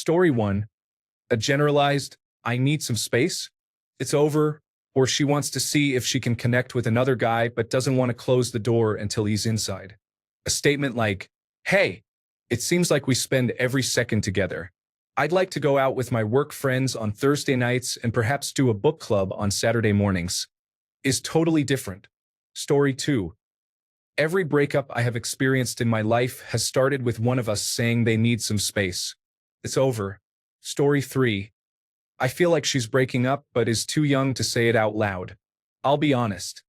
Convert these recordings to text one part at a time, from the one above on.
Story 1. A generalized, I need some space. It's over, or she wants to see if she can connect with another guy but doesn't want to close the door until he's inside. A statement like, hey, it seems like we spend every second together. I'd like to go out with my work friends on Thursday nights and perhaps do a book club on Saturday mornings. Is totally different. Story 2. Every breakup I have experienced in my life has started with one of us saying they need some space. It's over. Story 3. I feel like she's breaking up but is too young to say it out loud. I'll be honest.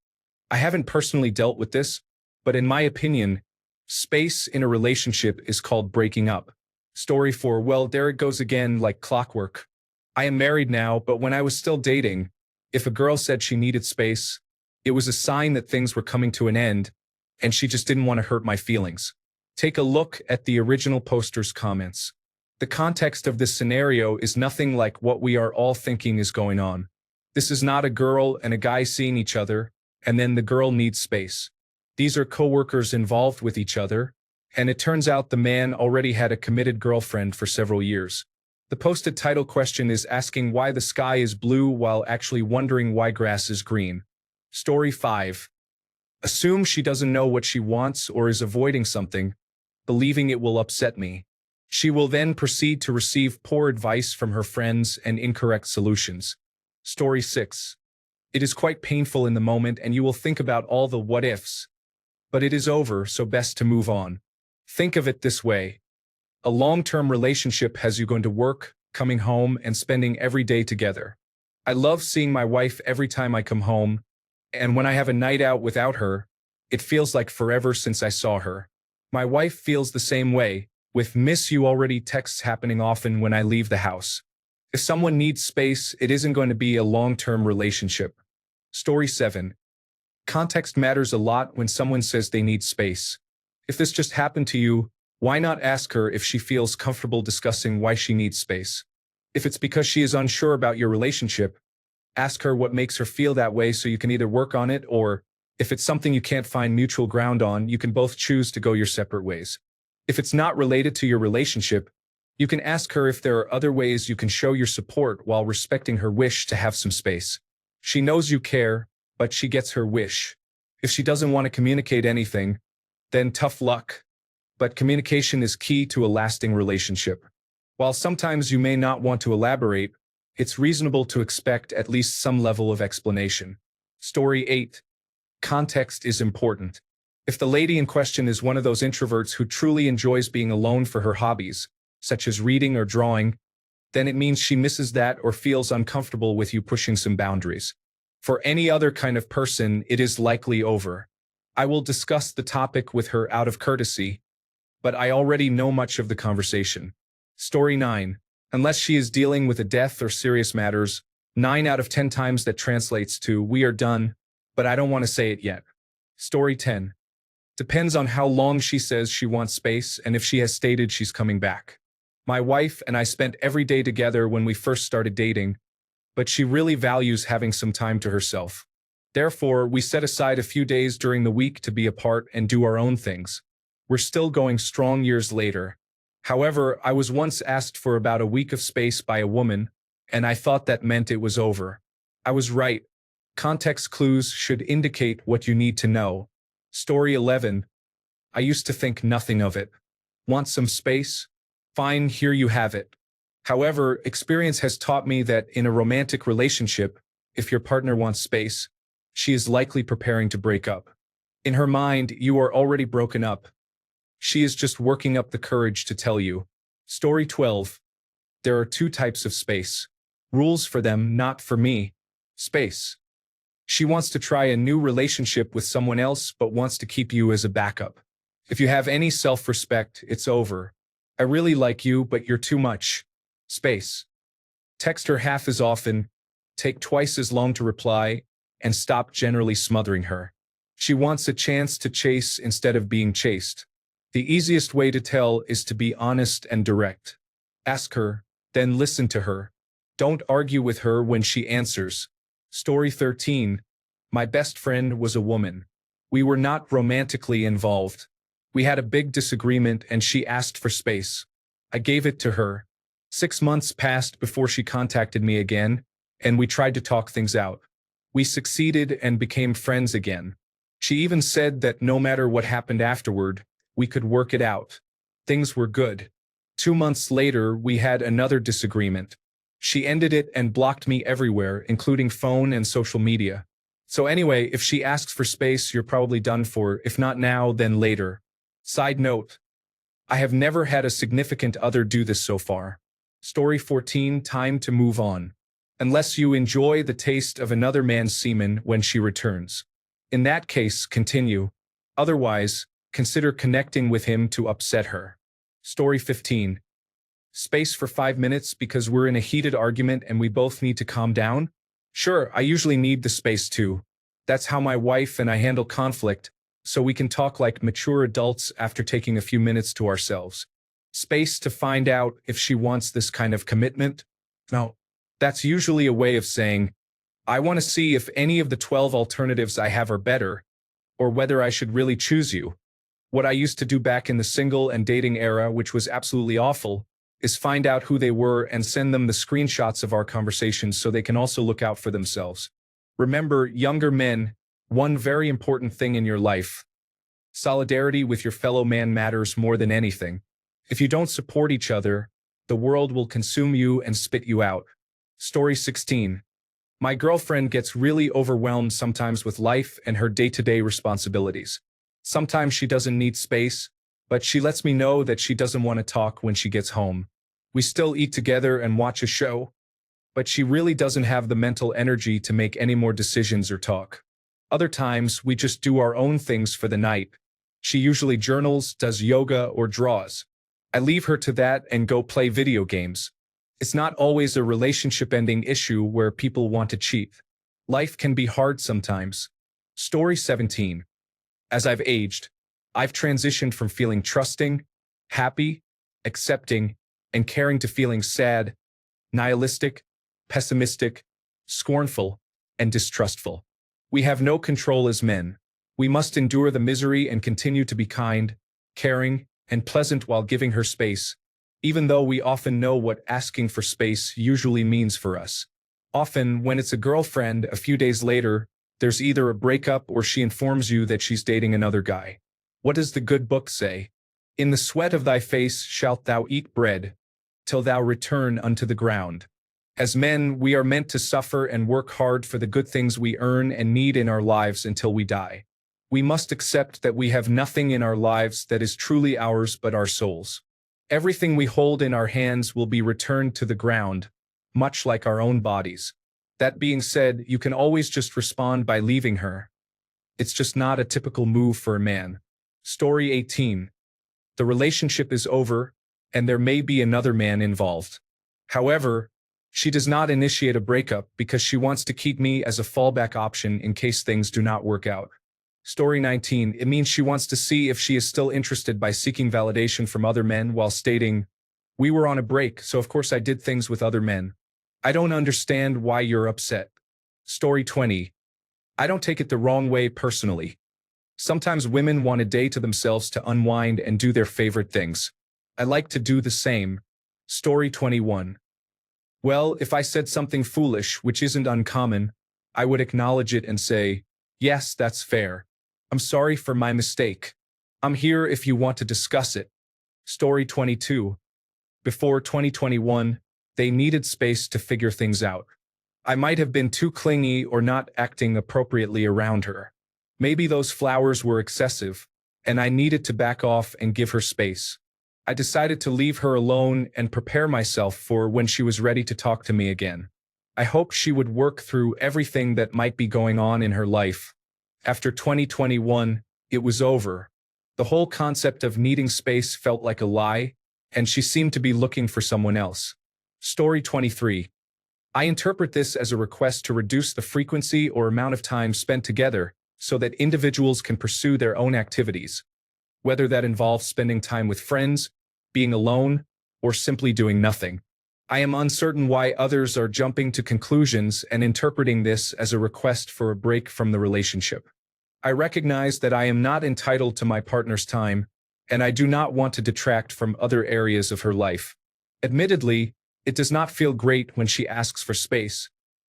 I haven't personally dealt with this, but in my opinion, space in a relationship is called breaking up. Story 4. Well, there it goes again, like clockwork. I am married now, but when I was still dating, if a girl said she needed space, it was a sign that things were coming to an end, and she just didn't want to hurt my feelings. Take a look at the original poster's comments. The context of this scenario is nothing like what we are all thinking is going on. This is not a girl and a guy seeing each other, and then the girl needs space. These are co-workers involved with each other, and it turns out the man already had a committed girlfriend for several years. The posted title question is asking why the sky is blue while actually wondering why grass is green. Story 5. Assume she doesn't know what she wants or is avoiding something, believing it will upset me. She will then proceed to receive poor advice from her friends and incorrect solutions. Story 6. It is quite painful in the moment and you will think about all the what-ifs. But it is over, so best to move on. Think of it this way. A long-term relationship has you going to work, coming home, and spending every day together. I love seeing my wife every time I come home, and when I have a night out without her, it feels like forever since I saw her. My wife feels the same way, with miss you already texts happening often when I leave the house. If someone needs space, it isn't going to be a long-term relationship. Story 7. Context matters a lot when someone says they need space. If this just happened to you, why not ask her if she feels comfortable discussing why she needs space? If it's because she is unsure about your relationship, ask her what makes her feel that way so you can either work on it, or if it's something you can't find mutual ground on, you can both choose to go your separate ways. If it's not related to your relationship, you can ask her if there are other ways you can show your support while respecting her wish to have some space. She knows you care, but she gets her wish. If she doesn't want to communicate anything, then tough luck. But communication is key to a lasting relationship. While sometimes you may not want to elaborate, it's reasonable to expect at least some level of explanation. Story 8. Context is important. If the lady in question is one of those introverts who truly enjoys being alone for her hobbies, such as reading or drawing, then it means she misses that or feels uncomfortable with you pushing some boundaries. For any other kind of person, it is likely over. I will discuss the topic with her out of courtesy, but I already know much of the conversation. Story 9. Unless she is dealing with a death or serious matters, 9 out of 10 times that translates to, we are done, but I don't want to say it yet. Story 10. Depends on how long she says she wants space and if she has stated she's coming back. My wife and I spent every day together when we first started dating, but she really values having some time to herself. Therefore, we set aside a few days during the week to be apart and do our own things. We're still going strong years later. However, I was once asked for about a week of space by a woman, and I thought that meant it was over. I was right. Context clues should indicate what you need to know. Story 11. I used to think nothing of it. Want some space? Fine, here you have it. However, experience has taught me that in a romantic relationship, if your partner wants space, she is likely preparing to break up. In her mind, you are already broken up. She is just working up the courage to tell you. Story 12. There are 2 types of space. Rules for them, not for me. Space. She wants to try a new relationship with someone else but wants to keep you as a backup. If you have any self-respect, it's over. I really like you, but you're too much. Space. Text her half as often, take twice as long to reply, and stop generally smothering her. She wants a chance to chase instead of being chased. The easiest way to tell is to be honest and direct. Ask her, then listen to her. Don't argue with her when she answers. Story 13. My best friend was a woman. We were not romantically involved. We had a big disagreement and she asked for space. I gave it to her. 6 months passed before she contacted me again, and we tried to talk things out. We succeeded and became friends again. She even said that no matter what happened afterward, we could work it out. Things were good. 2 months later, we had another disagreement. She ended it and blocked me everywhere, including phone and social media. So anyway, if she asks for space, you're probably done for. If not now, then later. Side note, I have never had a significant other do this so far. Story 14, time to move on. Unless you enjoy the taste of another man's semen when she returns. In that case, continue. Otherwise, consider connecting with him to upset her. Story 15. Space for 5 minutes because we're in a heated argument and we both need to calm down? Sure, I usually need the space too. That's how my wife and I handle conflict, so we can talk like mature adults after taking a few minutes to ourselves. Space to find out if she wants this kind of commitment? No, that's usually a way of saying, I want to see if any of the 12 alternatives I have are better, or whether I should really choose you. What I used to do back in the single and dating era, which was absolutely awful, is find out who they were and send them the screenshots of our conversations so they can also look out for themselves. Remember, younger men, one very important thing in your life. Solidarity with your fellow man matters more than anything. If you don't support each other, the world will consume you and spit you out. Story 16. My girlfriend gets really overwhelmed sometimes with life and her day-to-day responsibilities. Sometimes she doesn't need space, but she lets me know that she doesn't want to talk when she gets home. We still eat together and watch a show, but she really doesn't have the mental energy to make any more decisions or talk. Other times, we just do our own things for the night. She usually journals, does yoga, or draws. I leave her to that and go play video games. It's not always a relationship-ending issue where people want to cheat. Life can be hard sometimes. Story 17. As I've aged, I've transitioned from feeling trusting, happy, accepting, and caring to feeling sad, nihilistic, pessimistic, scornful, and distrustful. We have no control as men. We must endure the misery and continue to be kind, caring, and pleasant while giving her space, even though we often know what asking for space usually means for us. Often, when it's a girlfriend, a few days later, there's either a breakup or she informs you that she's dating another guy. What does the good book say? In the sweat of thy face shalt thou eat bread, till thou return unto the ground. As men, we are meant to suffer and work hard for the good things we earn and need in our lives until we die. We must accept that we have nothing in our lives that is truly ours but our souls. Everything we hold in our hands will be returned to the ground, much like our own bodies. That being said, you can always just respond by leaving her. It's just not a typical move for a man. Story 18. The relationship is over, and there may be another man involved. However, she does not initiate a breakup because she wants to keep me as a fallback option in case things do not work out. Story 19. It means she wants to see if she is still interested by seeking validation from other men while stating, we were on a break, so of course I did things with other men. I don't understand why you're upset. Story 20. I don't take it the wrong way personally. Sometimes women want a day to themselves to unwind and do their favorite things. I like to do the same. Story 21. Well, if I said something foolish, which isn't uncommon, I would acknowledge it and say, yes, that's fair. I'm sorry for my mistake. I'm here if you want to discuss it. Story 22. Before 2021, they needed space to figure things out. I might have been too clingy or not acting appropriately around her. Maybe those flowers were excessive, and I needed to back off and give her space. I decided to leave her alone and prepare myself for when she was ready to talk to me again. I hoped she would work through everything that might be going on in her life. After 2021, it was over. The whole concept of needing space felt like a lie, and she seemed to be looking for someone else. Story 23. I interpret this as a request to reduce the frequency or amount of time spent together so that individuals can pursue their own activities, whether that involves spending time with friends, being alone, or simply doing nothing. I am uncertain why others are jumping to conclusions and interpreting this as a request for a break from the relationship. I recognize that I am not entitled to my partner's time, and I do not want to detract from other areas of her life. Admittedly, It does not feel great when she asks for space,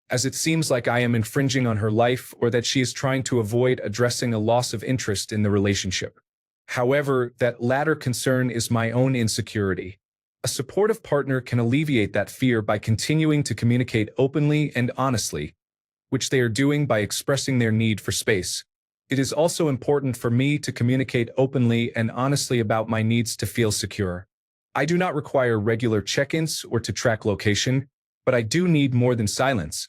as it seems like I am infringing on her life or that she is trying to avoid addressing a loss of interest in the relationship. However, that latter concern is my own insecurity. A supportive partner can alleviate that fear by continuing to communicate openly and honestly, which they are doing by expressing their need for space. It is also important for me to communicate openly and honestly about my needs to feel secure. I do not require regular check-ins or to track location, but I do need more than silence.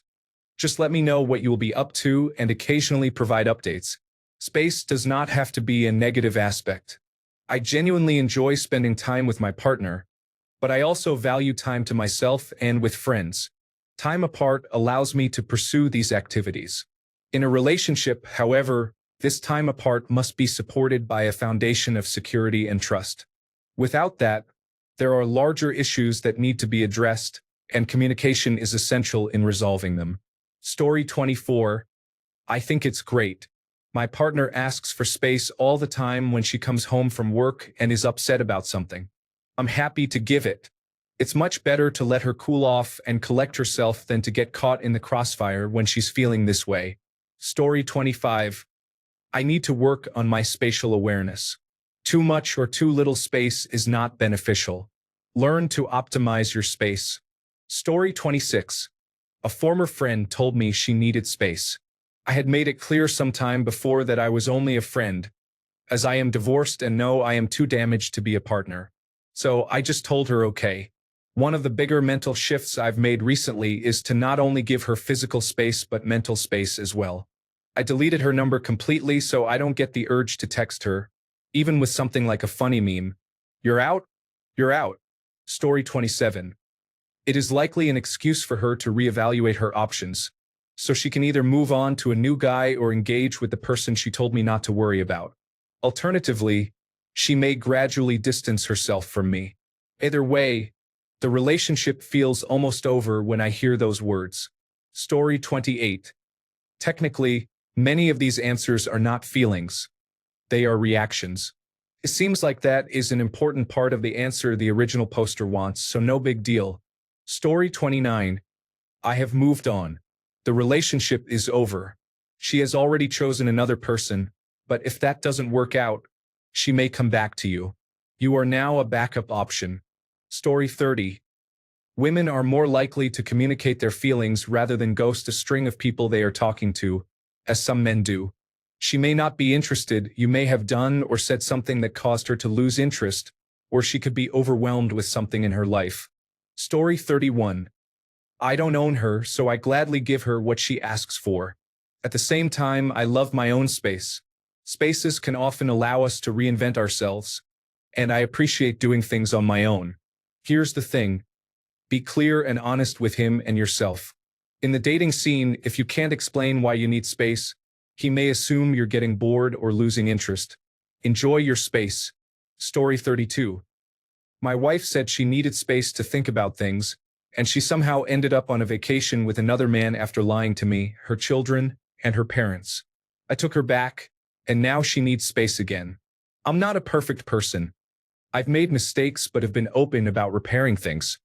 Just let me know what you will be up to and occasionally provide updates. Space does not have to be a negative aspect. I genuinely enjoy spending time with my partner, but I also value time to myself and with friends. Time apart allows me to pursue these activities. In a relationship, however, this time apart must be supported by a foundation of security and trust. Without that, there are larger issues that need to be addressed, and communication is essential in resolving them. Story 24. I think it's great. My partner asks for space all the time when she comes home from work and is upset about something. I'm happy to give it. It's much better to let her cool off and collect herself than to get caught in the crossfire when she's feeling this way. Story 25. I need to work on my spatial awareness. Too much or too little space is not beneficial. Learn to optimize your space. Story 26. A former friend told me she needed space. I had made it clear some time before that I was only a friend, as I am divorced and know I am too damaged to be a partner. So I just told her okay. One of the bigger mental shifts I've made recently is to not only give her physical space but mental space as well. I deleted her number completely so I don't get the urge to text her, even with something like a funny meme. You're out? You're out. Story 27. It is likely an excuse for her to reevaluate her options, so she can either move on to a new guy or engage with the person she told me not to worry about. Alternatively, she may gradually distance herself from me. Either way, the relationship feels almost over when I hear those words. Story 28. Technically, many of these answers are not feelings. They are reactions. It seems like that is an important part of the answer the original poster wants, so no big deal. Story 29. I have moved on. The relationship is over. She has already chosen another person, but if that doesn't work out, she may come back to you. You are now a backup option. Story 30. Women are more likely to communicate their feelings rather than ghost a string of people they are talking to, as some men do. She may not be interested, you may have done or said something that caused her to lose interest, or she could be overwhelmed with something in her life. Story 31. I don't own her, so I gladly give her what she asks for. At the same time, I love my own space. Spaces can often allow us to reinvent ourselves, and I appreciate doing things on my own. Here's the thing. Be clear and honest with him and yourself. In the dating scene, if you can't explain why you need space, he may assume you're getting bored or losing interest. Enjoy your space. Story 32. My wife said she needed space to think about things, and she somehow ended up on a vacation with another man after lying to me, her children, and her parents. I took her back, and now she needs space again. I'm not a perfect person. I've made mistakes but have been open about repairing things.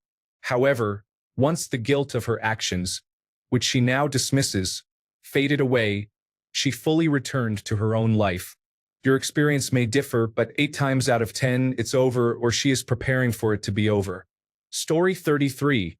However, once the guilt of her actions, which she now dismisses, faded away, she fully returned to her own life. Your experience may differ, but 8 times out of 10, it's over or she is preparing for it to be over. Story 33.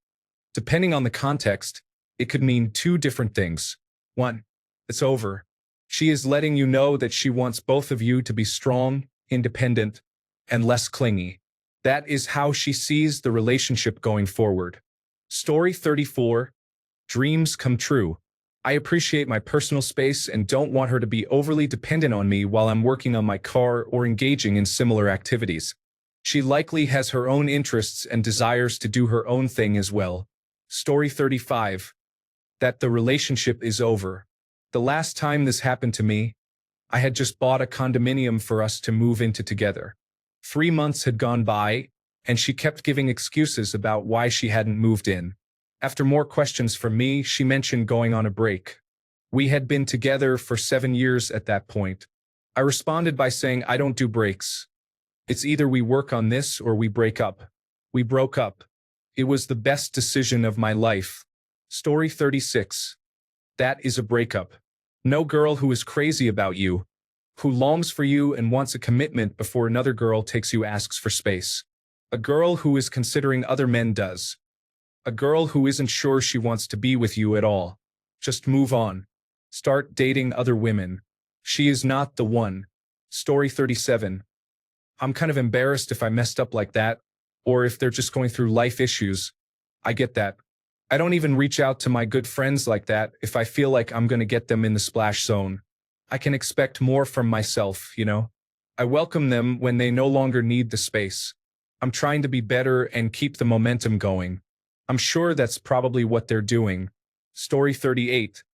Depending on the context, it could mean 2 different things. 1. It's over. She is letting you know that she wants both of you to be strong, independent, and less clingy. That is how she sees the relationship going forward. Story 34. Dreams come true. I appreciate my personal space and don't want her to be overly dependent on me while I'm working on my car or engaging in similar activities. She likely has her own interests and desires to do her own thing as well. Story 35. That the relationship is over. The last time this happened to me, I had just bought a condominium for us to move into together. 3 months had gone by, and she kept giving excuses about why she hadn't moved in. After more questions from me, she mentioned going on a break. We had been together for 7 years at that point. I responded by saying I don't do breaks. It's either we work on this or we break up. We broke up. It was the best decision of my life. Story 36. That is a breakup. No girl who is crazy about you, who longs for you and wants a commitment before another girl takes you asks for space. A girl who is considering other men does. A girl who isn't sure she wants to be with you at all. Just move on. Start dating other women. She is not the one. Story 37. I'm kind of embarrassed if I messed up like that, or if they're just going through life issues. I get that. I don't even reach out to my good friends like that if I feel like I'm going to get them in the splash zone. I can expect more from myself, you know? I welcome them when they no longer need the space. I'm trying to be better and keep the momentum going. I'm sure that's probably what they're doing. Story 38.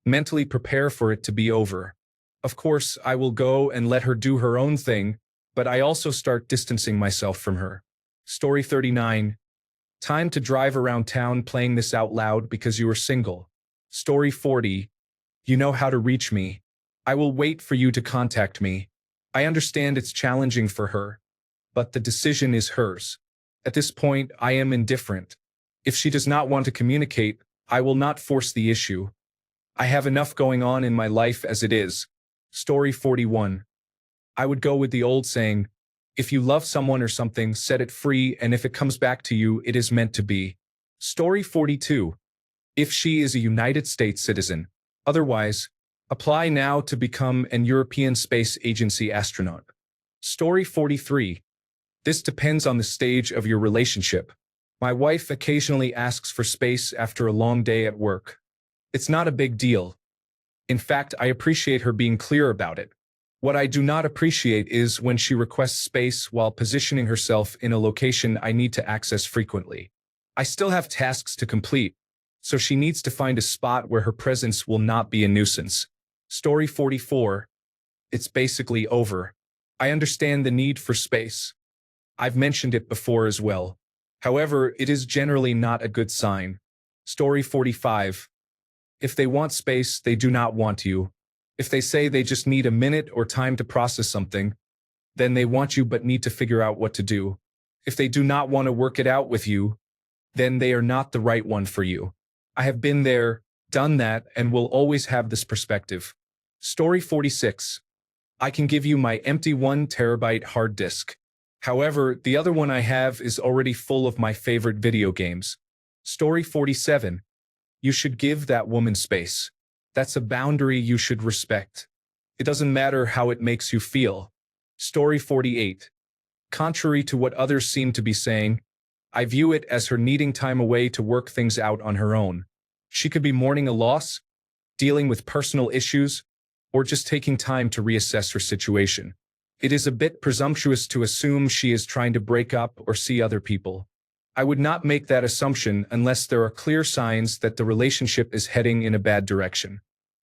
Mentally prepare for it to be over. Of course, I will go and let her do her own thing, but I also start distancing myself from her. Story 39. Time to drive around town playing this out loud because you are single. Story 40. You know how to reach me. I will wait for you to contact me. I understand it's challenging for her, but the decision is hers. At this point, I am indifferent. If she does not want to communicate, I will not force the issue. I have enough going on in my life as it is. Story 41. I would go with the old saying, if you love someone or something, set it free, and if it comes back to you, it is meant to be. Story 42. If she is a United States citizen. Otherwise, apply now to become an European Space Agency astronaut. Story 43. This depends on the stage of your relationship. My wife occasionally asks for space after a long day at work. It's not a big deal. In fact, I appreciate her being clear about it. What I do not appreciate is when she requests space while positioning herself in a location I need to access frequently. I still have tasks to complete, so she needs to find a spot where her presence will not be a nuisance. Story 44. It's basically over. I understand the need for space. I've mentioned it before as well. However, it is generally not a good sign. Story 45. If they want space, they do not want you. If they say they just need a minute or time to process something, then they want you but need to figure out what to do. If they do not want to work it out with you, then they are not the right one for you. I have been there, done that, and will always have this perspective. Story 46. I can give you my empty 1 terabyte hard disk. However, the other one I have is already full of my favorite video games. Story 47. You should give that woman space. That's a boundary you should respect. It doesn't matter how it makes you feel. Story 48. Contrary to what others seem to be saying, I view it as her needing time away to work things out on her own. She could be mourning a loss, dealing with personal issues, or just taking time to reassess her situation. It is a bit presumptuous to assume she is trying to break up or see other people. I would not make that assumption unless there are clear signs that the relationship is heading in a bad direction.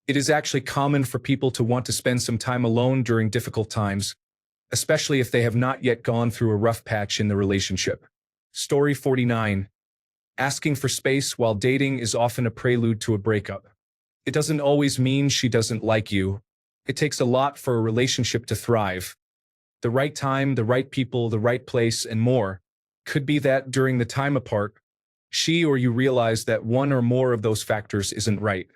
It is actually common for people to want to spend some time alone during difficult times, especially if they have not yet gone through a rough patch in the relationship. Story 49. Asking for space while dating is often a prelude to a breakup. It doesn't always mean she doesn't like you. It takes a lot for a relationship to thrive. The right time, the right people, the right place, and more. Could be that during the time apart, she or you realize that one or more of those factors isn't right.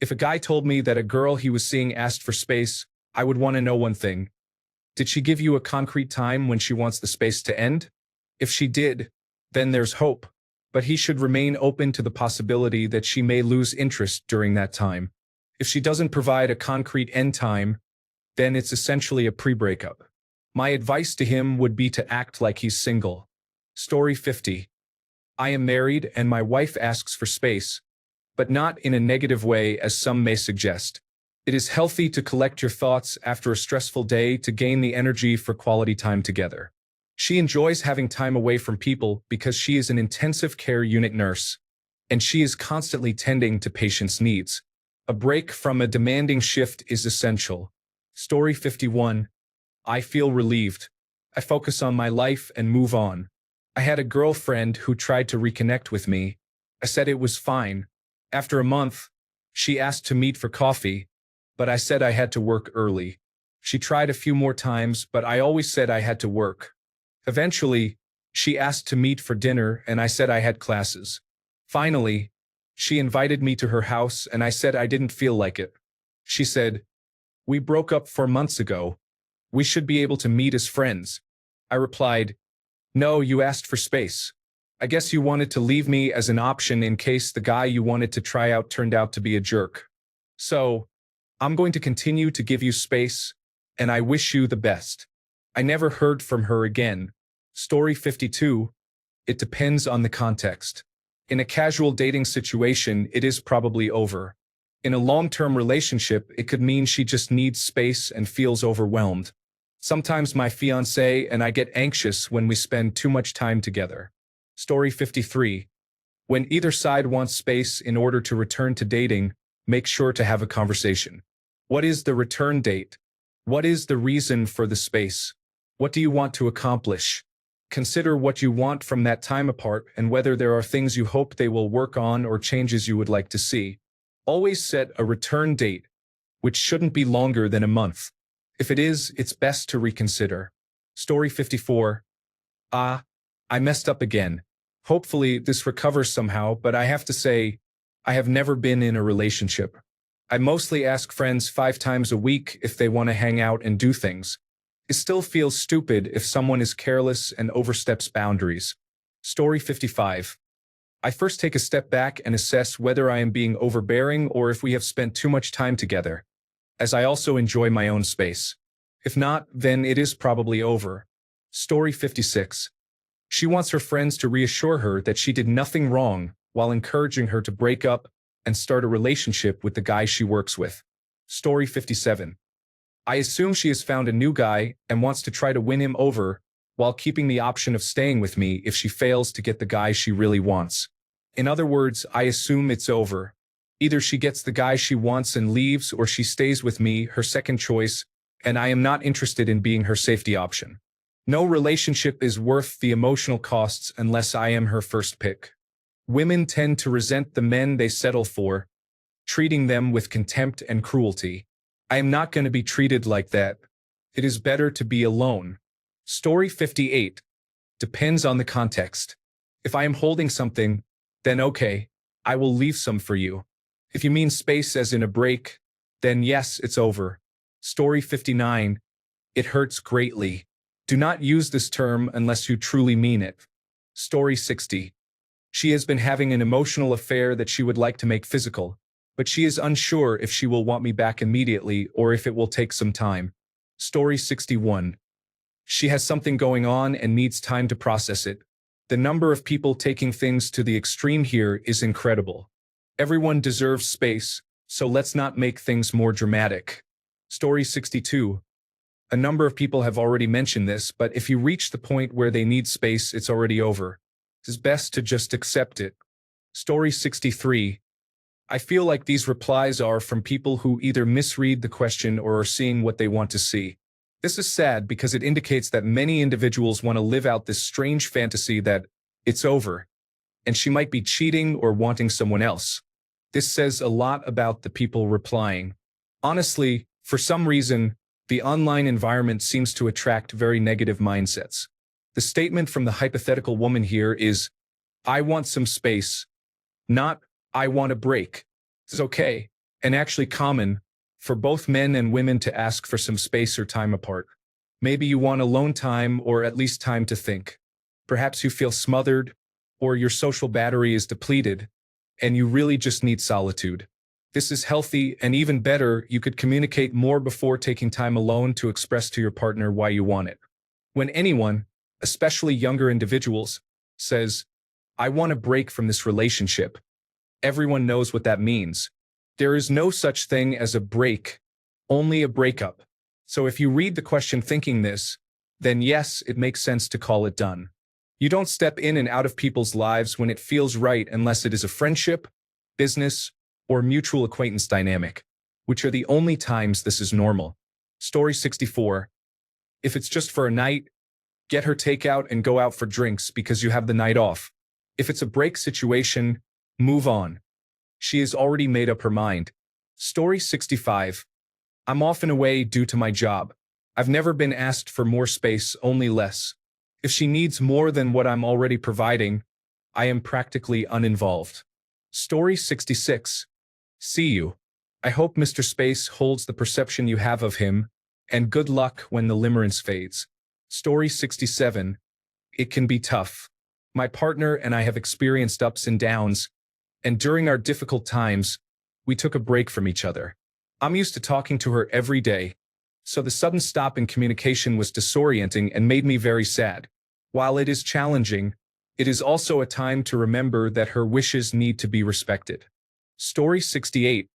If a guy told me that a girl he was seeing asked for space, I would want to know one thing. Did she give you a concrete time when she wants the space to end? If she did, then there's hope. But he should remain open to the possibility that she may lose interest during that time. If she doesn't provide a concrete end time, then it's essentially a pre-breakup. My advice to him would be to act like he's single. Story 50. I am married and my wife asks for space, but not in a negative way as some may suggest. It is healthy to collect your thoughts after a stressful day to gain the energy for quality time together. She enjoys having time away from people because she is an intensive care unit nurse, and she is constantly tending to patients' needs. A break from a demanding shift is essential. Story 51. I feel relieved. I focus on my life and move on. I had a girlfriend who tried to reconnect with me. I said it was fine. After a month, she asked to meet for coffee, but I said I had to work early. She tried a few more times, but I always said I had to work. Eventually, She asked to meet for dinner and I said I had classes. Finally, she invited me to her house and I said I didn't feel like it. She said, "We broke up 4 months ago. We should be able to meet as friends." I replied, "No, you asked for space. I guess you wanted to leave me as an option in case the guy you wanted to try out turned out to be a jerk. So, I'm going to continue to give you space, and I wish you the best." I never heard from her again. Story 52. It depends on the context. In a casual dating situation, it is probably over. In a long-term relationship, it could mean she just needs space and feels overwhelmed. Sometimes my fiancé and I get anxious when we spend too much time together. Story 53. When either side wants space in order to return to dating, make sure to have a conversation. What is the return date? What is the reason for the space? What do you want to accomplish? Consider what you want from that time apart and whether there are things you hope they will work on or changes you would like to see. Always set a return date, which shouldn't be longer than a month. If it is, it's best to reconsider. Story 54. I messed up again. Hopefully this recovers somehow, but I have to say, I have never been in a relationship. I mostly ask friends 5 times a week if they want to hang out and do things. It still feels stupid if someone is careless and oversteps boundaries. Story 55. I first take a step back and assess whether I am being overbearing or if we have spent too much time together, as I also enjoy my own space. If not, then it is probably over. Story 56. She wants her friends to reassure her that she did nothing wrong while encouraging her to break up and start a relationship with the guy she works with. Story 57. I assume she has found a new guy and wants to try to win him over while keeping the option of staying with me if she fails to get the guy she really wants. In other words, I assume it's over. Either she gets the guy she wants and leaves, or she stays with me, her second choice, and I am not interested in being her safety option. No relationship is worth the emotional costs unless I am her first pick. Women tend to resent the men they settle for, treating them with contempt and cruelty. I am not going to be treated like that. It is better to be alone. Story 58. Depends on the context. If I am holding something, then okay, I will leave some for you. If you mean space as in a break, then yes, it's over. Story 59. It hurts greatly. Do not use this term unless you truly mean it. Story 60. She has been having an emotional affair that she would like to make physical, but she is unsure if she will want me back immediately or if it will take some time. Story 61. She has something going on and needs time to process it. The number of people taking things to the extreme here is incredible. Everyone deserves space, so let's not make things more dramatic. Story 62. A number of people have already mentioned this, but if you reach the point where they need space, it's already over. It is best to just accept it. Story 63. I feel like these replies are from people who either misread the question or are seeing what they want to see. This is sad because it indicates that many individuals want to live out this strange fantasy that it's over, and she might be cheating or wanting someone else. This says a lot about the people replying. Honestly, for some reason, the online environment seems to attract very negative mindsets. The statement from the hypothetical woman here is, "I want some space," not, "I want a break." This is okay, and actually common, for both men and women to ask for some space or time apart. Maybe you want alone time or at least time to think. Perhaps you feel smothered, or your social battery is depleted, and you really just need solitude. This is healthy, and even better, you could communicate more before taking time alone to express to your partner why you want it. When anyone, especially younger individuals, says, "I want a break from this relationship," everyone knows what that means. There is no such thing as a break, only a breakup. So if you read the question thinking this, then yes, it makes sense to call it done. You don't step in and out of people's lives when it feels right unless it is a friendship, business, or mutual acquaintance dynamic, which are the only times this is normal. Story 64. If it's just for a night, get her takeout and go out for drinks because you have the night off. If it's a break situation, move on. She has already made up her mind. Story 65. I'm often away due to my job. I've never been asked for more space, only less. If she needs more than what I'm already providing, I am practically uninvolved. Story 66. See you. I hope Mr. Space holds the perception you have of him, and good luck when the limerence fades. Story 67. It can be tough. My partner and I have experienced ups and downs, and during our difficult times, we took a break from each other. I'm used to talking to her every day, so the sudden stop in communication was disorienting and made me very sad. While it is challenging, it is also a time to remember that her wishes need to be respected. Story 68.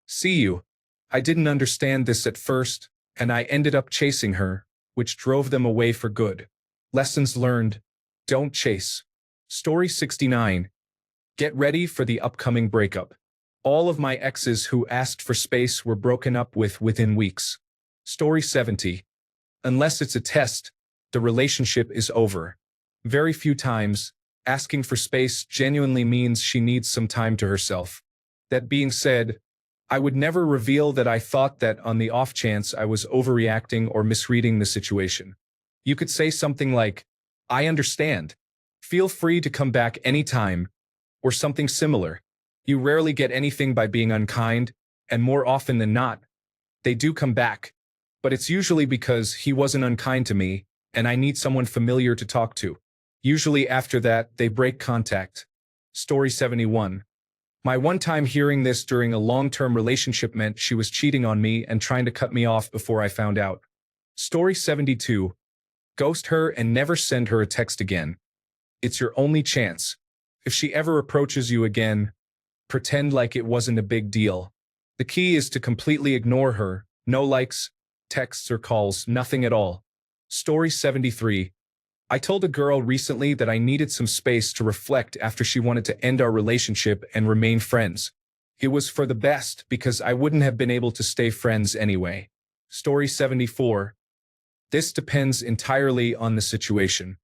See you. I didn't understand this at first, and I ended up chasing her, which drove them away for good. Lessons learned. Don't chase. Story 69. Get ready for the upcoming breakup. All of my exes who asked for space were broken up with within weeks. Story 70. Unless it's a test, the relationship is over. Very few times, asking for space genuinely means she needs some time to herself. That being said, I would never reveal that I thought that on the off chance I was overreacting or misreading the situation. You could say something like, I understand. Feel free to come back anytime, or something similar. You rarely get anything by being unkind, and more often than not, they do come back. But it's usually because he wasn't unkind to me, and I need someone familiar to talk to. Usually after that, they break contact. Story 71. My one time hearing this during a long-term relationship meant she was cheating on me and trying to cut me off before I found out. Story 72. Ghost her and never send her a text again. It's your only chance. If she ever approaches you again, pretend like it wasn't a big deal. The key is to completely ignore her. No likes, texts or calls, nothing at all. Story 73. I told a girl recently that I needed some space to reflect after she wanted to end our relationship and remain friends. It was for the best because I wouldn't have been able to stay friends anyway. Story 74. This depends entirely on the situation.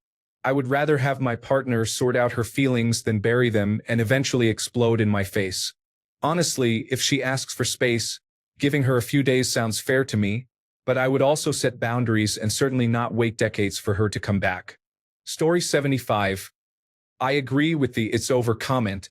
I would rather have my partner sort out her feelings than bury them and eventually explode in my face. Honestly, if she asks for space, giving her a few days sounds fair to me, but I would also set boundaries and certainly not wait decades for her to come back. Story 75. I agree with the "it's over" comment.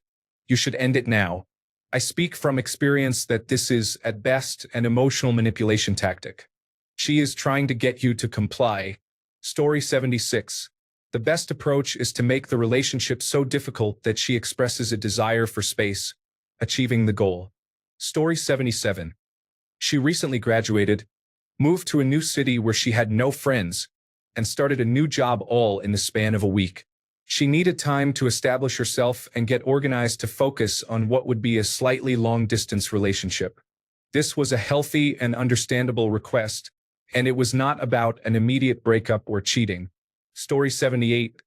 You should end it now. I speak from experience that this is, at best, an emotional manipulation tactic. She is trying to get you to comply. Story 76. The best approach is to make the relationship so difficult that she expresses a desire for space, achieving the goal. Story 77. She recently graduated, moved to a new city where she had no friends, and started a new job all in the span of a week. She needed time to establish herself and get organized to focus on what would be a slightly long-distance relationship. This was a healthy and understandable request, and it was not about an immediate breakup or cheating. Story 78.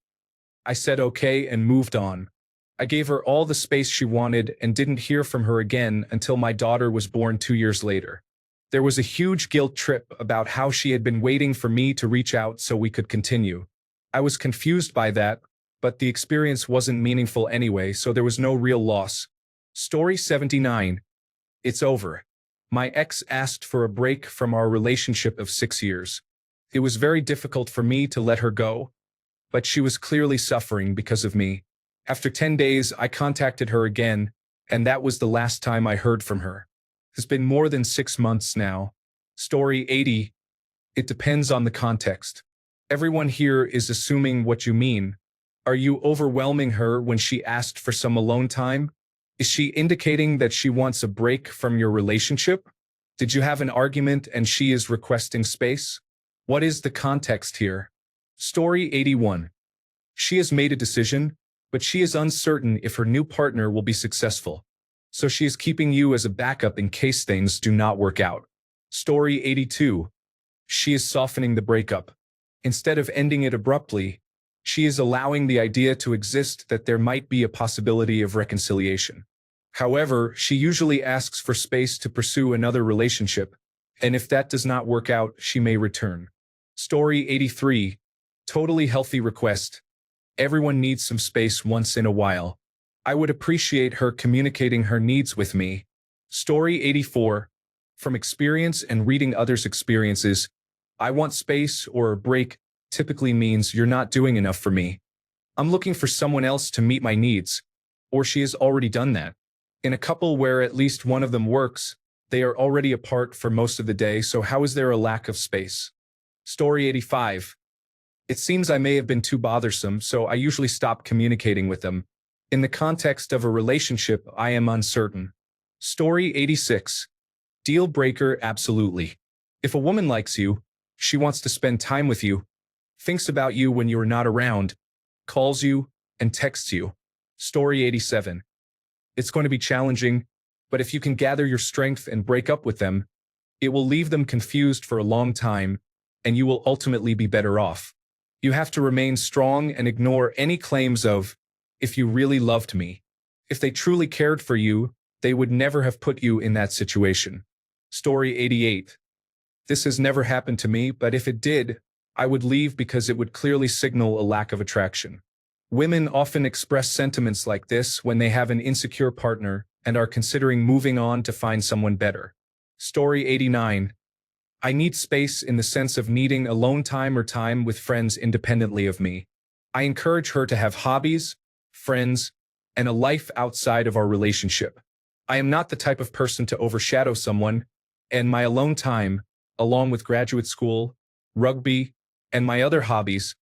I said okay and moved on. I gave her all the space she wanted and didn't hear from her again until my daughter was born 2 years later. There was a huge guilt trip about how she had been waiting for me to reach out so we could continue. I was confused by that, but the experience wasn't meaningful anyway, so there was no real loss. Story 79. It's over. My ex asked for a break from our relationship of 6 years. It was very difficult for me to let her go, but she was clearly suffering because of me. After 10 days, I contacted her again, and that was the last time I heard from her. It's been more than 6 months now. Story 80. It depends on the context. Everyone here is assuming what you mean. Are you overwhelming her when she asked for some alone time? Is she indicating that she wants a break from your relationship? Did you have an argument and she is requesting space? What is the context here? Story 81. She has made a decision, but she is uncertain if her new partner will be successful. So she is keeping you as a backup in case things do not work out. Story 82. She is softening the breakup. Instead of ending it abruptly, she is allowing the idea to exist that there might be a possibility of reconciliation. However, she usually asks for space to pursue another relationship, and if that does not work out, she may return. Story 83. Totally healthy request. Everyone needs some space once in a while. I would appreciate her communicating her needs with me. Story 84. From experience and reading others' experiences, I want space or a break typically means you're not doing enough for me. I'm looking for someone else to meet my needs. Or she has already done that. In a couple where at least one of them works, they are already apart for most of the day, so how is there a lack of space? Story 85. It seems I may have been too bothersome, so I usually stop communicating with them. In the context of a relationship, I am uncertain. Story 86. Deal breaker, absolutely. If a woman likes you, she wants to spend time with you, thinks about you when you are not around, calls you, and texts you. Story 87. It's going to be challenging, but if you can gather your strength and break up with them, it will leave them confused for a long time, and you will ultimately be better off. You have to remain strong and ignore any claims of, if you really loved me. If they truly cared for you, they would never have put you in that situation. Story 88. This has never happened to me, but if it did, I would leave because it would clearly signal a lack of attraction. Women often express sentiments like this when they have an insecure partner and are considering moving on to find someone better. Story 89. I need space in the sense of needing alone time or time with friends independently of me. I encourage her to have hobbies, friends, and a life outside of our relationship. I am not the type of person to overshadow someone, and my alone time, along with graduate school, rugby, and my other hobbies,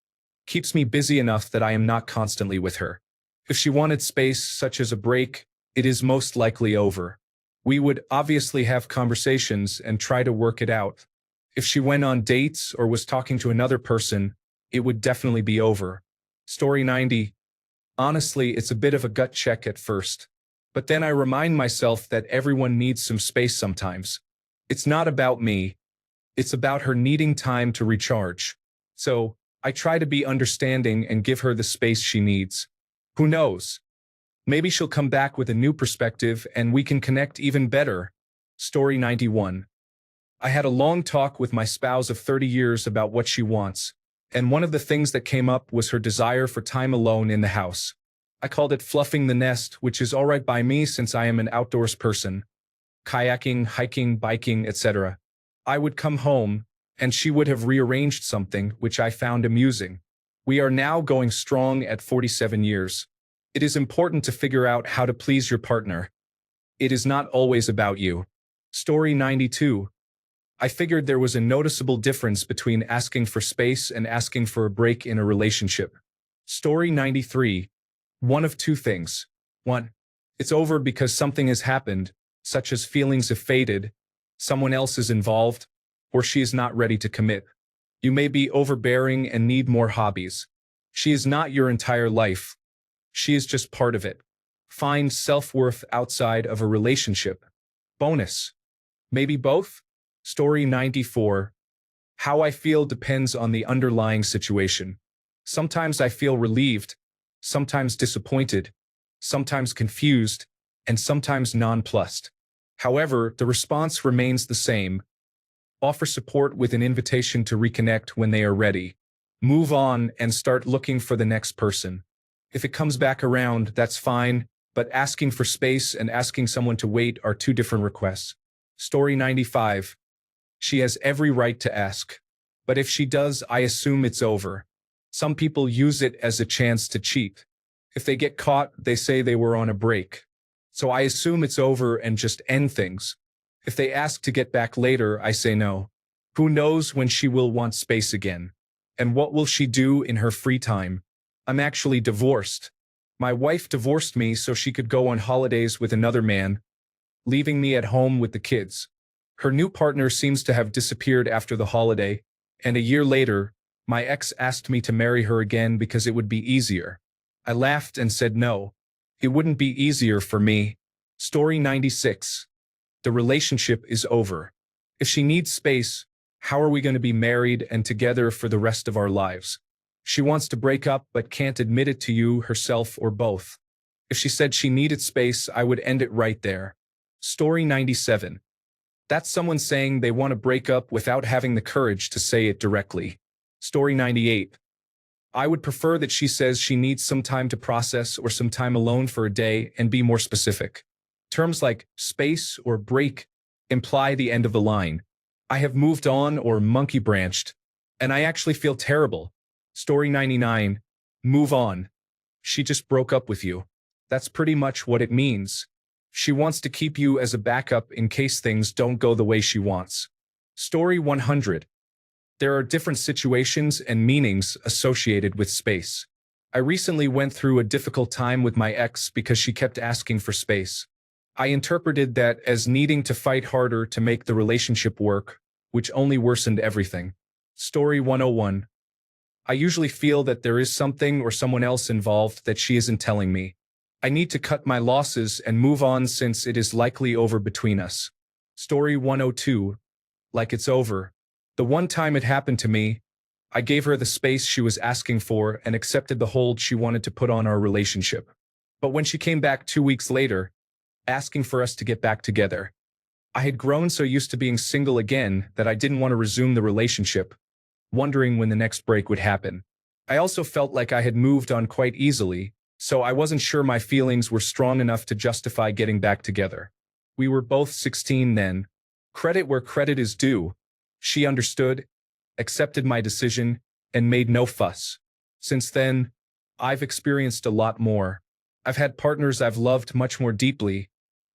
keeps me busy enough that I am not constantly with her. If she wanted space, such as a break, it is most likely over. We would obviously have conversations and try to work it out. If she went on dates or was talking to another person, it would definitely be over. Story 90. Honestly, it's a bit of a gut check at first. But then I remind myself that everyone needs some space sometimes. It's not about me. It's about her needing time to recharge. So, I try to be understanding and give her the space she needs. Who knows? Maybe she'll come back with a new perspective and we can connect even better. Story 91. I had a long talk with my spouse of 30 years about what she wants, and one of the things that came up was her desire for time alone in the house. I called it fluffing the nest, which is all right by me since I am an outdoors person. Kayaking, hiking, biking, etc. I would come home, and she would have rearranged something, which I found amusing. We are now going strong at 47 years. It is important to figure out how to please your partner. It is not always about you. Story 92. I figured there was a noticeable difference between asking for space and asking for a break in a relationship. Story 93. One of two things. 1. It's over because something has happened, such as feelings have faded, someone else is involved, or she is not ready to commit. You may be overbearing and need more hobbies. She is not your entire life. She is just part of it. Find self-worth outside of a relationship. Bonus. Maybe both? Story 94. How I feel depends on the underlying situation. Sometimes I feel relieved, sometimes disappointed, sometimes confused, and sometimes nonplussed. However, the response remains the same. Offer support with an invitation to reconnect when they are ready. Move on and start looking for the next person. If it comes back around, that's fine, but asking for space and asking someone to wait are two different requests. Story 95. She has every right to ask. But if she does, I assume it's over. Some people use it as a chance to cheat. If they get caught, they say they were on a break. So I assume it's over and just end things. If they ask to get back later, I say no. Who knows when she will want space again? And what will she do in her free time? I'm actually divorced. My wife divorced me so she could go on holidays with another man, leaving me at home with the kids. Her new partner seems to have disappeared after the holiday, and a year later, my ex asked me to marry her again because it would be easier. I laughed and said no. It wouldn't be easier for me. Story 96. The relationship is over. If she needs space, how are we going to be married and together for the rest of our lives? She wants to break up but can't admit it to you, herself, or both. If she said she needed space, I would end it right there. Story 97. That's someone saying they want to break up without having the courage to say it directly. Story 98. I would prefer that she says she needs some time to process or some time alone for a day and be more specific. Terms like space or break imply the end of the line. I have moved on or monkey branched, and I actually feel terrible. Story 99. Move on. She just broke up with you. That's pretty much what it means. She wants to keep you as a backup in case things don't go the way she wants. Story 100. There are different situations and meanings associated with space. I recently went through a difficult time with my ex because she kept asking for space. I interpreted that as needing to fight harder to make the relationship work, which only worsened everything. Story 101. I usually feel that there is something or someone else involved that she isn't telling me. I need to cut my losses and move on since it is likely over between us. Story 102. Like it's over. The one time it happened to me, I gave her the space she was asking for and accepted the hold she wanted to put on our relationship. But when she came back 2 weeks later, asking for us to get back together, I had grown so used to being single again that I didn't want to resume the relationship, wondering when the next break would happen. I also felt like I had moved on quite easily, so I wasn't sure my feelings were strong enough to justify getting back together. We were both 16 then. Credit where credit is due. She understood, accepted my decision, and made no fuss. Since then, I've experienced a lot more. I've had partners I've loved much more deeply,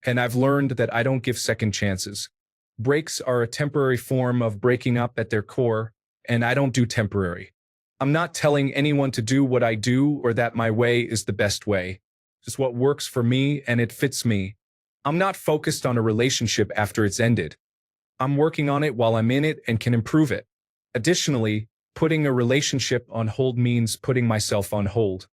and I've learned that I don't give second chances. Breaks are a temporary form of breaking up at their core, and I don't do temporary. I'm not telling anyone to do what I do or that my way is the best way. It's what works for me and it fits me. I'm not focused on a relationship after it's ended. I'm working on it while I'm in it and can improve it. Additionally, putting a relationship on hold means putting myself on hold.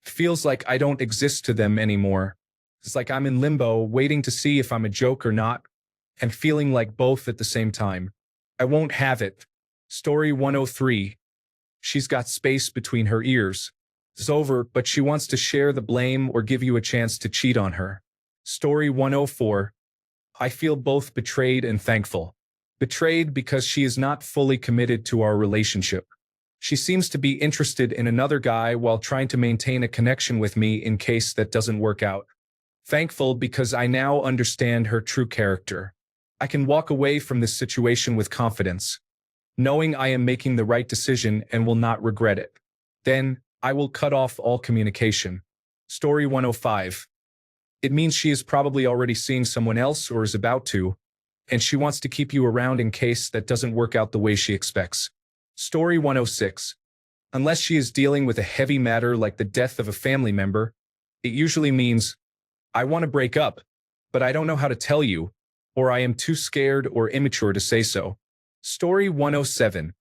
It feels like I don't exist to them anymore. It's like I'm in limbo, waiting to see if I'm a joke or not, and feeling like both at the same time. I won't have it. Story 103. She's got space between her ears. It's over, but she wants to share the blame or give you a chance to cheat on her. Story 104. I feel both betrayed and thankful. Betrayed because she is not fully committed to our relationship. She seems to be interested in another guy while trying to maintain a connection with me in case that doesn't work out. Thankful because I now understand her true character. I can walk away from this situation with confidence, knowing I am making the right decision and will not regret it. Then, I will cut off all communication. Story 105. It means she is probably already seeing someone else or is about to, and she wants to keep you around in case that doesn't work out the way she expects. Story 106. Unless she is dealing with a heavy matter like the death of a family member, it usually means, I want to break up, but I don't know how to tell you, or I am too scared or immature to say so. Story 107.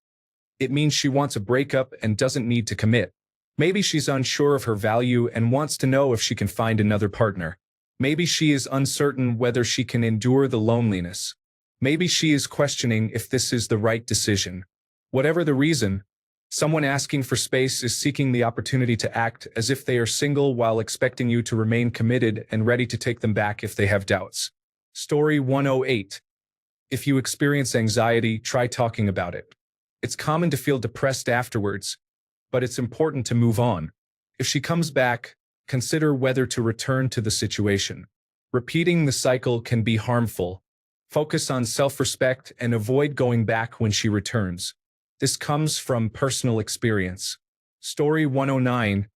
It means she wants a breakup and doesn't need to commit. Maybe she's unsure of her value and wants to know if she can find another partner. Maybe she is uncertain whether she can endure the loneliness. Maybe she is questioning if this is the right decision. Whatever the reason, someone asking for space is seeking the opportunity to act as if they are single while expecting you to remain committed and ready to take them back if they have doubts. Story 108. If you experience anxiety, try talking about it. It's common to feel depressed afterwards, but it's important to move on. If she comes back, consider whether to return to the situation. Repeating the cycle can be harmful. Focus on self-respect and avoid going back when she returns. This comes from personal experience. Story 109.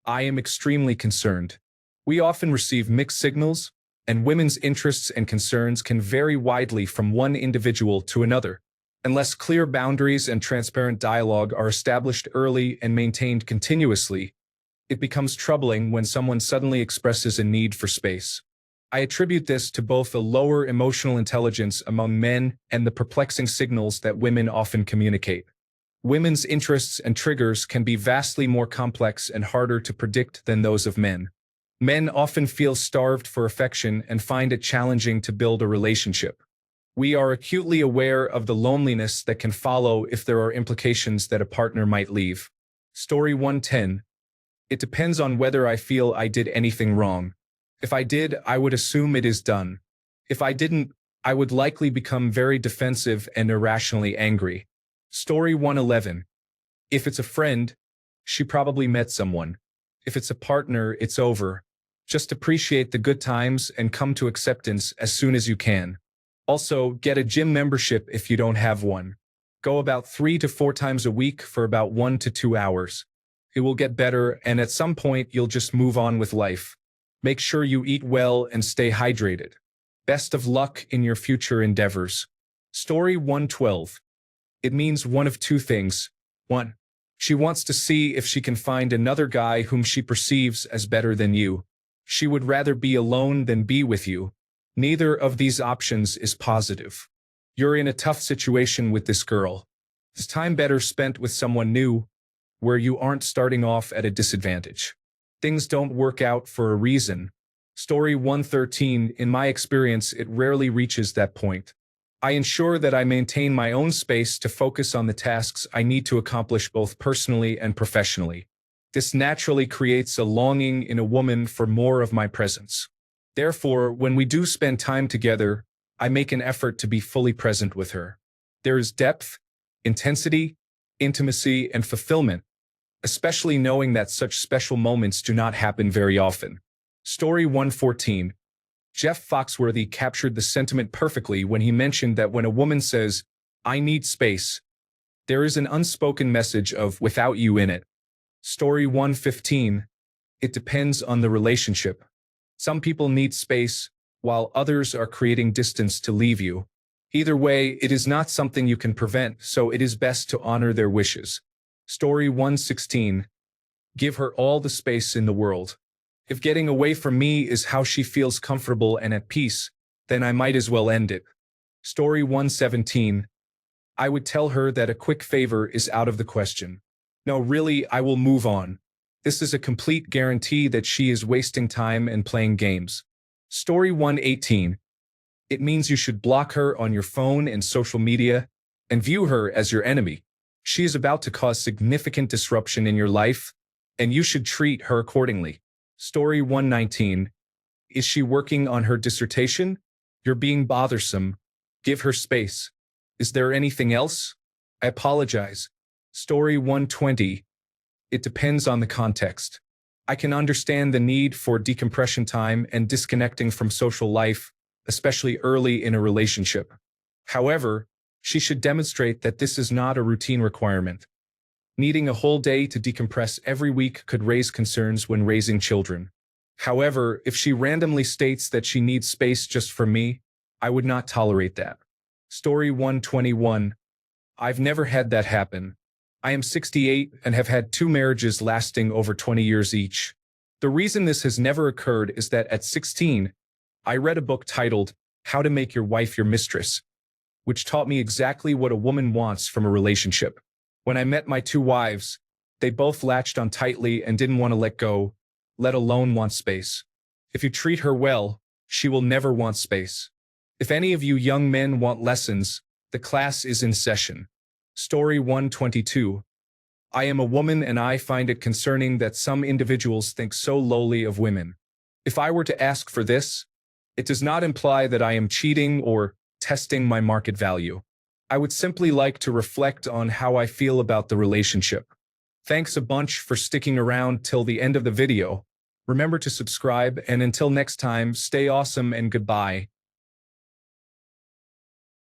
I am extremely concerned. We often receive mixed signals, and women's interests and concerns can vary widely from one individual to another. Unless clear boundaries and transparent dialogue are established early and maintained continuously, it becomes troubling when someone suddenly expresses a need for space. I attribute this to both a lower emotional intelligence among men and the perplexing signals that women often communicate. Women's interests and triggers can be vastly more complex and harder to predict than those of men. Men often feel starved for affection and find it challenging to build a relationship. We are acutely aware of the loneliness that can follow if there are implications that a partner might leave. Story 110. It depends on whether I feel I did anything wrong. If I did, I would assume it is done. If I didn't, I would likely become very defensive and irrationally angry. Story 111. If it's a friend, she probably met someone. If it's a partner, it's over. Just appreciate the good times and come to acceptance as soon as you can. Also, get a gym membership if you don't have one. Go about 3 to 4 times a week for about 1 to 2 hours. It will get better, and at some point, you'll just move on with life. Make sure you eat well and stay hydrated. Best of luck in your future endeavors. Story 112. It means one of two things. 1. She wants to see if she can find another guy whom she perceives as better than you. She would rather be alone than be with you. Neither of these options is positive. You're in a tough situation with this girl. It's time better spent with someone new, where you aren't starting off at a disadvantage. Things don't work out for a reason. Story 113. In my experience, it rarely reaches that point. I ensure that I maintain my own space to focus on the tasks I need to accomplish both personally and professionally. This naturally creates a longing in a woman for more of my presence. Therefore, when we do spend time together, I make an effort to be fully present with her. There is depth, intensity, intimacy, and fulfillment, especially knowing that such special moments do not happen very often. Story 114. Jeff Foxworthy captured the sentiment perfectly when he mentioned that when a woman says, "I need space," there is an unspoken message of "without you" in it. Story 115. It depends on the relationship. Some people need space, while others are creating distance to leave you. Either way, it is not something you can prevent, so it is best to honor their wishes. Story 116. Give her all the space in the world. If getting away from me is how she feels comfortable and at peace, then I might as well end it. Story 117. I would tell her that a quick favor is out of the question. No, really, I will move on. This is a complete guarantee that she is wasting time and playing games. Story 118. It means you should block her on your phone and social media and view her as your enemy. She is about to cause significant disruption in your life, and you should treat her accordingly. Story 119. Is she working on her dissertation? You're being bothersome. Give her space. Is there anything else? I apologize. Story 120. It depends on the context. I can understand the need for decompression time and disconnecting from social life, especially early in a relationship. However, she should demonstrate that this is not a routine requirement. Needing a whole day to decompress every week could raise concerns when raising children. However, if she randomly states that she needs space just for me, I would not tolerate that. Story 121. I've never had that happen. I am 68 and have had 2 marriages lasting over 20 years each. The reason this has never occurred is that at 16, I read a book titled How to Make Your Wife Your Mistress, which taught me exactly what a woman wants from a relationship. When I met my 2 wives, they both latched on tightly and didn't want to let go, let alone want space. If you treat her well, she will never want space. If any of you young men want lessons, the class is in session. Story 122. I am a woman and I find it concerning that some individuals think so lowly of women. If I were to ask for this, it does not imply that I am cheating or testing my market value. I would simply like to reflect on how I feel about the relationship. Thanks a bunch for sticking around till the end of the video. Remember to subscribe, and until next time, stay awesome and goodbye.